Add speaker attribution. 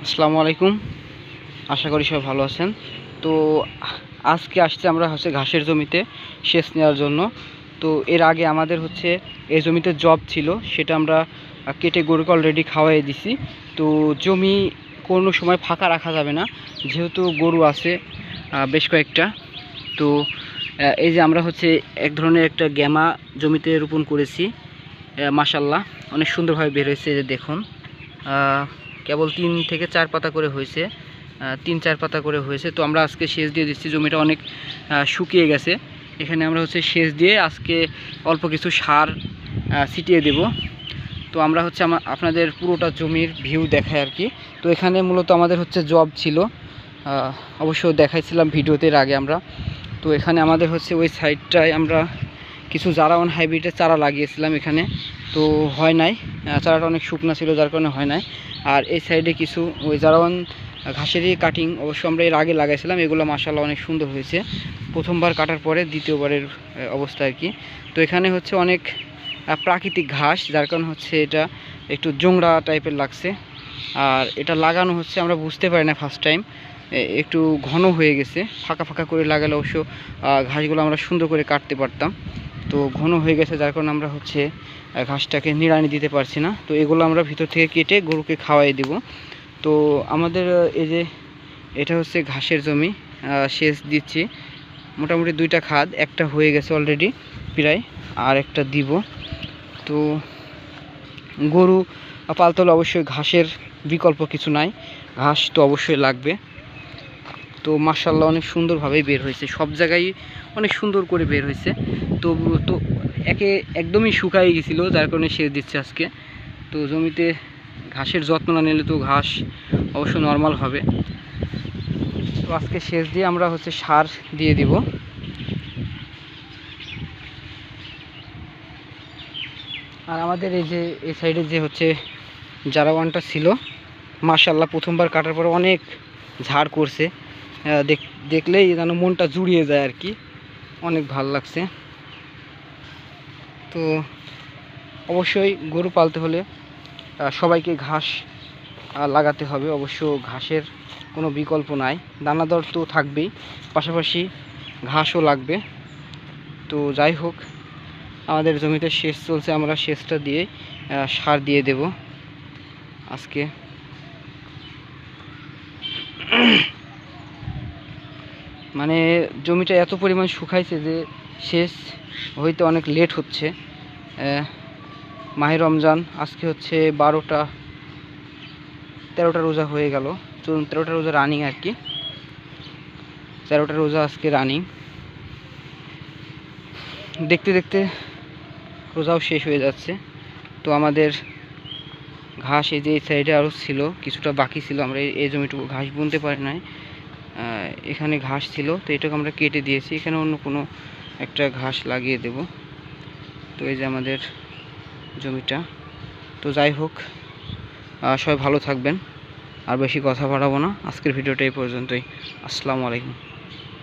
Speaker 1: আসসালামু আলাইকুম। আশা করি সবাই ভালো আছেন। তো আজকে আসছে আমরা ঘাসের জমিতে সেচ নেওয়ার জন্য। তো এর আগে আমাদের এই জমিতে জব ছিল, সেটা আমরা কেটে গরুকে অলরেডি খাওয়াই দিছি। তো জমি কোনো সময় ফাঁকা রাখা যাবে না, যেহেতু গরু আছে বেশ কয়েকটা। তো এই যে আমরা এক ধরনের একটা গ্যামা জমিতে রোপণ করেছি। মাশাল্লাহ অনেক সুন্দরভাবে বের হয়েছে। যে দেখুন, কেবল 3 থেকে 4 পাতা করে হয়েছে, 3-4 পাতা করে হয়েছে। তো আমরা আজকে সেচ দিয়ে দিচ্ছি, জমিটা অনেক শুকিয়ে গেছে। এখানে আমরা সেচ দিয়ে আজকে অল্প কিছু সার ছিটিয়ে দেব। তো আমরা আপনাদের পুরোটা জমির ভিউ দেখাই আর কি। তো এখানে মূলত আমাদের জব ছিল, অবশ্য দেখাইছিলাম ভিডিওতে এর আগে আমরা। তো এখানে আমাদের ওই সাইডটায় আমরা কিছু জারাওয়ান হাইব্রিডের চারা লাগিয়েছিলাম এখানে, তো হয় নাই, চারাটা অনেক শুকনা ছিল যার কারণে হয় নাই। আর এই সাইডে কিছু ওই জারাওয়ান ঘাসেরই কাটিং অবশ্য আমরা এর আগে লাগাইছিলাম, এগুলো মাশাআল্লাহ অনেক সুন্দর হয়েছে প্রথমবার কাটার পরে দ্বিতীয়বারের অবস্থা আর কি। তো এখানে অনেক প্রাকৃতিক ঘাস, যার কারণে এটা একটু জোংড়া টাইপের লাগছে। আর এটা লাগানো আমরা বুঝতে পারি না ফার্স্ট টাইম, একটু ঘন হয়ে গেছে। ফাঁকা ফাঁকা করে লাগালে অবশ্য ঘাসগুলো আমরা সুন্দর করে কাটতে পারতাম। তো ঘন হয়ে গেছে যার কারণে আমরা ঘাসটাকে নিড়ানি দিতে পারছি না। তো এগুলো আমরা ভিতর থেকে কেটে গরুকে খাওয়াই দেব। তো আমাদের এই যে এটা ঘাসের জমি, সেচ দিচ্ছি মোটামুটি 2টা খাদ, একটা হয়ে গেছে অলরেডি প্রায়, আর একটা দিব। তো গরু পালতে হলে অবশ্যই ঘাসের বিকল্প কিছু নাই, ঘাস তো অবশ্যই লাগবে। তো মাশাআল্লাহ অনেক সুন্দরভাবেই বের হয়েছে, সব জায়গায় অনেক সুন্দর করে বের হয়েছে। তো তো একদমই শুকাই গেছিলো, যার কারণে সেচ দিচ্ছে আজকে। তো জমিতে ঘাসের যত্ন না নিলে তো ঘাস অবশ্য নর্মাল হবে। তো আজকে সেচ দিয়ে আমরা সার দিয়ে দিব। আর আমাদের এই সাইডে যে জারাওয়ানটা ছিল, মাশাআল্লাহ প্রথমবার কাটার পরে অনেক ঝাড় করছে, দেখলেই যেন মনটা জুড়িয়ে যায় আর কি, অনেক ভাল লাগছে। তো অবশ্যই গরু পালতে হলে সবাইকে ঘাস লাগাতে হবে, অবশ্য ঘাসের কোনো বিকল্প নাই, দানাদার তো থাকবেই, পাশাপাশি ঘাসও লাগবে। তো যাই হোক, আমাদের জমিতে সেচ চলছে, আমরা সেচটা দিয়ে সার দিয়ে দেব আজকে। মানে জমিটা এত পরিমাণ শুকাইছে যে সেচ হইতে অনেক লেট হচ্ছে। মাহে রমজান আজকে 13টা রোজা হয়ে গেল, 13টা রোজা রানিং আর কি, 13টা রোজা আজকে রানিং। দেখতে দেখতে রোজাও শেষ হয়ে যাচ্ছে। তো আমাদের ঘাস এই যে এই সাইডে আরও ছিল, কিছুটা বাকি ছিল, আমরা এই জমিটুকু ঘাস বুনতে পারি নাই। এখানে ঘাস ছিল, তো এটাকে আমরা কেটে দিয়েছি, এখানে অন্য কোনো একটা ঘাস লাগিয়ে দেব। তো এই যে আমাদের জমিটা। তো যাই হোক, সবাই ভালো থাকবেন, আর বেশি কথা বাড়াবো না, আজকের ভিডিওটা এই পর্যন্তই। আসসালামু আলাইকুম।